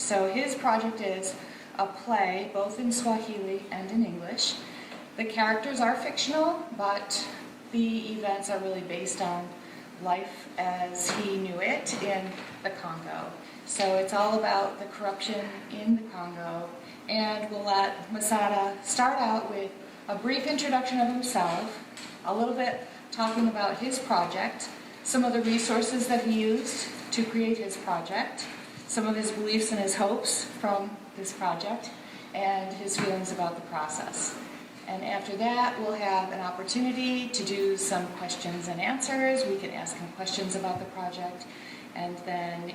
So his project is a play, both in Swahili and in English. The characters are fictional, but the events are really based on life as he knew it in the Congo. So it's all about the corruption in the Congo, and we'll let Masada start out with a brief introduction of himself, a little bit talking about his project, some of the resources that he used to create his project, some of his beliefs and his hopes from this project, and his feelings about the process. And after that, we'll have an opportunity to do some questions and answers. We can ask him questions about the project. And then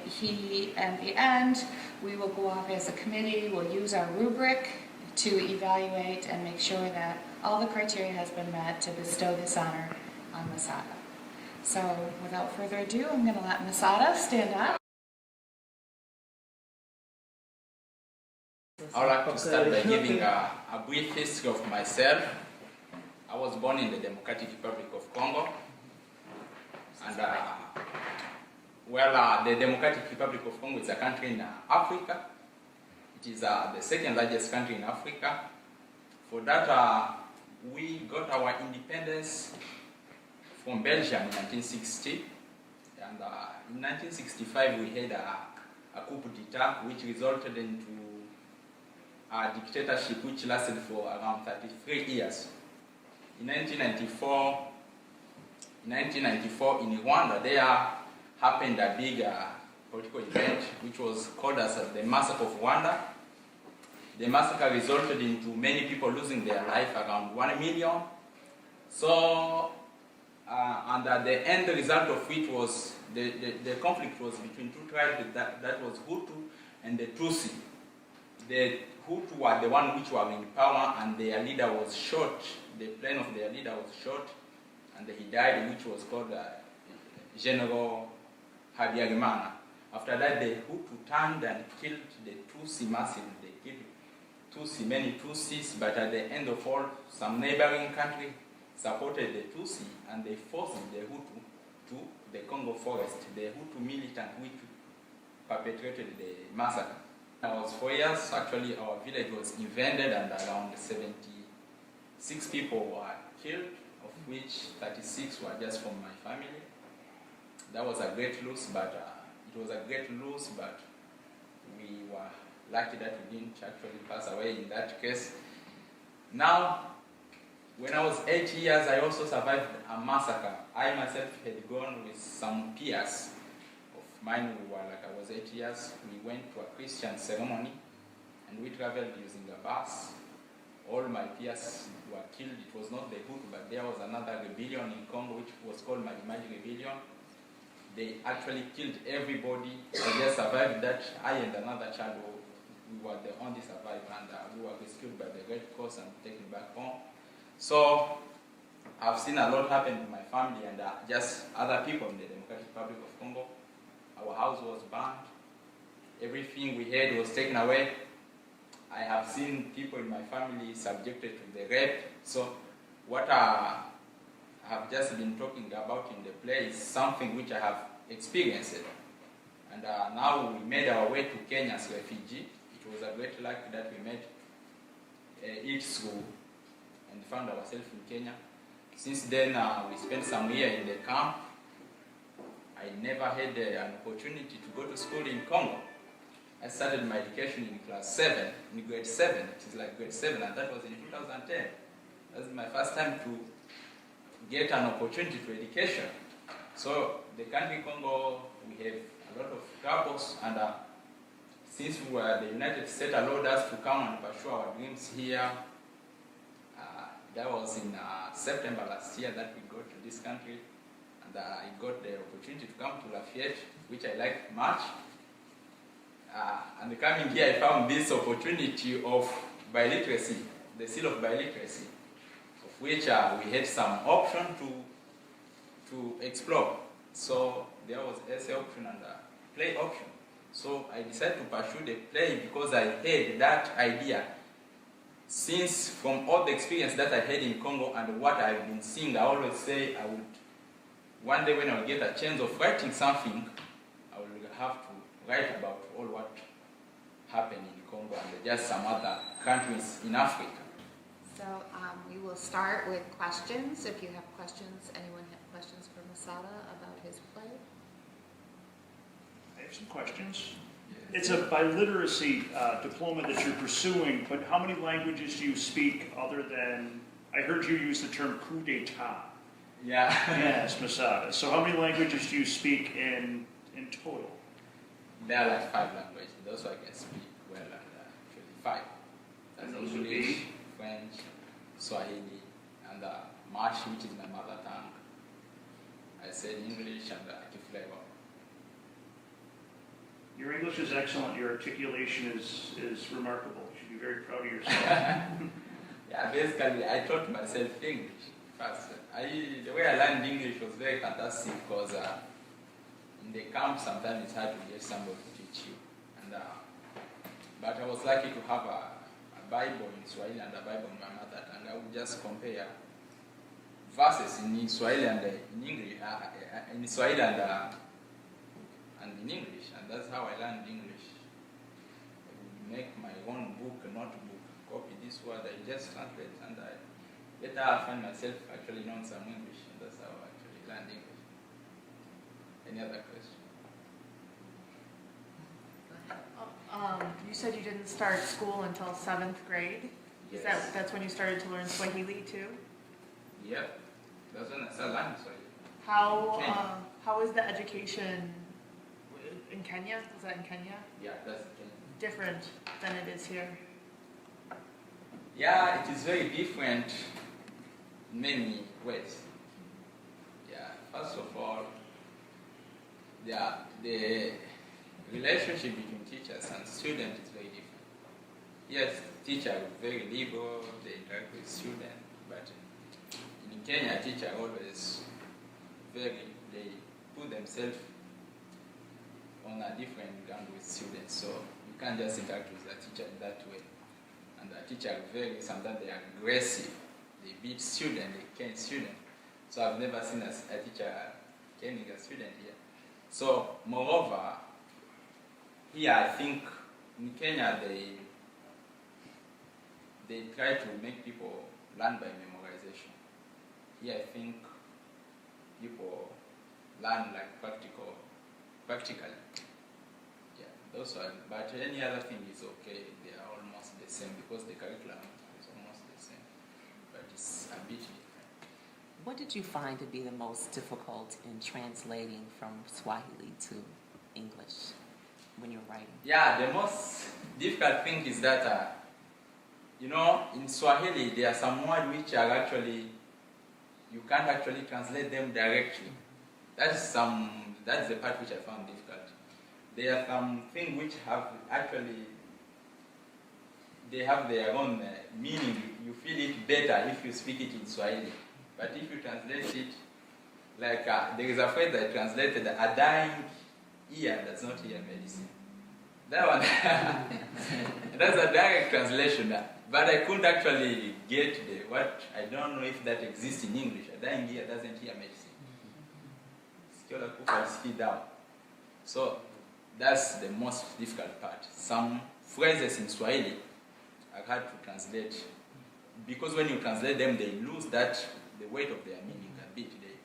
at the end, we will go off as a committee. We'll use our rubric to evaluate and make sure that all the criteria has been met to bestow this honor on Masada. So without further ado, I'm going to let Masada stand up. I would like to start by giving a brief history of myself. I was born in the Democratic Republic of Congo. And the Democratic Republic of Congo is a country in Africa. It is the second largest country in Africa. For that, we got our independence from Belgium in 1960. And in 1965, we had a coup d'etat, which resulted into a dictatorship which lasted for around 33 years. In 1994 in Rwanda, there happened a big political event which was called as the Massacre of Rwanda. The massacre resulted into many people losing their life, around 1 million. So, and the end result of it was, the conflict was between two tribes, that was Hutu and the Tutsi. The Hutu were the one which were in power, and their leader was shot. The plane of their leader was shot, and he died, which was called General Habyarimana. After that, the Hutu turned and killed the Tutsi massively. They killed many Tutsis, but at the end of all, some neighboring country supported the Tutsi, and they forced the Hutu to the Congo forest, the Hutu militant which perpetrated the massacre. I was 4 years. Actually, our village was invaded, and around 76 people were killed, of which 36 were just from my family. That was a great loss, but we were lucky that we didn't actually pass away in that case. Now, when I was 8 years, I also survived a massacre. I myself had gone with some peers of mine who were like, I was 8 years. We went to a Christian ceremony, and we traveled using a bus. All my peers were killed. It was not the Hutu, but there was another rebellion in Congo which was called Majimaji Rebellion. They actually killed everybody. I just survived that. I and another child, we were the only survivor, and we were rescued by the Red Cross and taken back home. So I've seen a lot happen to my family and just other people in the Democratic Republic of Congo. Our house was burned. Everything we had was taken away. I have seen people in my family subjected to the rape. So what I have just been talking about in the play is something which I have experienced. And now we made our way to Kenya as refugees. It was a great luck that we made it through and found ourselves in Kenya. Since then, we spent some year in the camp. I never had an opportunity to go to school in Congo. I started my education in class 7, in grade 7. It is like grade 7, and that was in 2010. That was my first time to get an opportunity to education. So the country Congo, we have a lot of troubles, and since the United States allowed us to come and pursue our dreams here, that was in September last year that we got to this country, and I got the opportunity to come to Lafayette, which I liked much. And coming here, I found this opportunity of biliteracy, the seal of biliteracy, of which we had some option to explore. So there was essay option and play option. So I decided to pursue the play because I had that idea. Since from all the experience that I had in Congo and what I've been seeing, I always say I would, one day when I will get a chance of writing something, I will have to write about all what happen in Congo and just some other countries in Africa. So we will start with questions. If you have questions, anyone have questions for Masada about his play? I have some questions. It's a biliteracy diploma that you're pursuing, but how many languages do you speak other than, I heard you use the term coup d'etat. Yeah. Yes, Masada. So how many languages do you speak in total? There are like 5 languages. Those I can speak well, and actually 5. That's And those would English, be? French, Swahili, and Mashi, which is my mother tongue. I said English and Kiflewa. Your English is excellent. Your articulation is remarkable. You should be very proud of yourself. Yeah, basically, I taught myself English first. The way I learned English was very fantastic because in the camp sometimes it's hard to get somebody to teach you. And but I was lucky to have a Bible in Swahili and a Bible in my mother tongue. I would just compare verses in Swahili and in English, in Swahili and in English, and that's how I learned English. I would make my own book, notebook, copy this word, I just translate, and later I find myself actually knowing some English, and that's how I actually learned English. Any other question? You said you didn't start school until 7th grade. Yes. That's when you started to learn Swahili too? Yep. That's when I started learning Swahili. How how is the education in Kenya? Was that in Kenya? Yeah, that's the thing. Different than it is here. Yeah, it is very different in many ways. Yeah, first of all, the relationship between teachers and students is very different. Yes, teacher is very liberal, they interact with students, but in Kenya, teacher always they put themselves on a different ground with students, so you can't just interact with the teacher in that way. And the teacher sometimes they are aggressive, they beat students, they cane students. So I've never seen a teacher caning a student here. So moreover, here I think in Kenya they try to make people learn by memorization. Here I think people learn like practically. Yeah, those are, but any other thing is okay. They are almost the same because the curriculum is almost the same, but it's a bit different. What did you find to be the most difficult in translating from Swahili to English when you were writing? Yeah, the most difficult thing is that, in Swahili there are some words which are actually, you can't actually translate them directly. That's the part which I found difficult. There are some things which have actually, they have their own meaning. You feel it better if you speak it in Swahili. But if you translate it, like there is a phrase that translated, a dying ear does not hear medicine. That one, that's a direct translation. But I couldn't actually get I don't know if that exists in English. A dying ear doesn't hear medicine. So that's the most difficult part. Some phrases in Swahili I've had to translate, because when you translate them, they lose the weight of their meaning a bit. They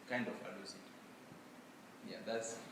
kind of lose it. Yeah, that's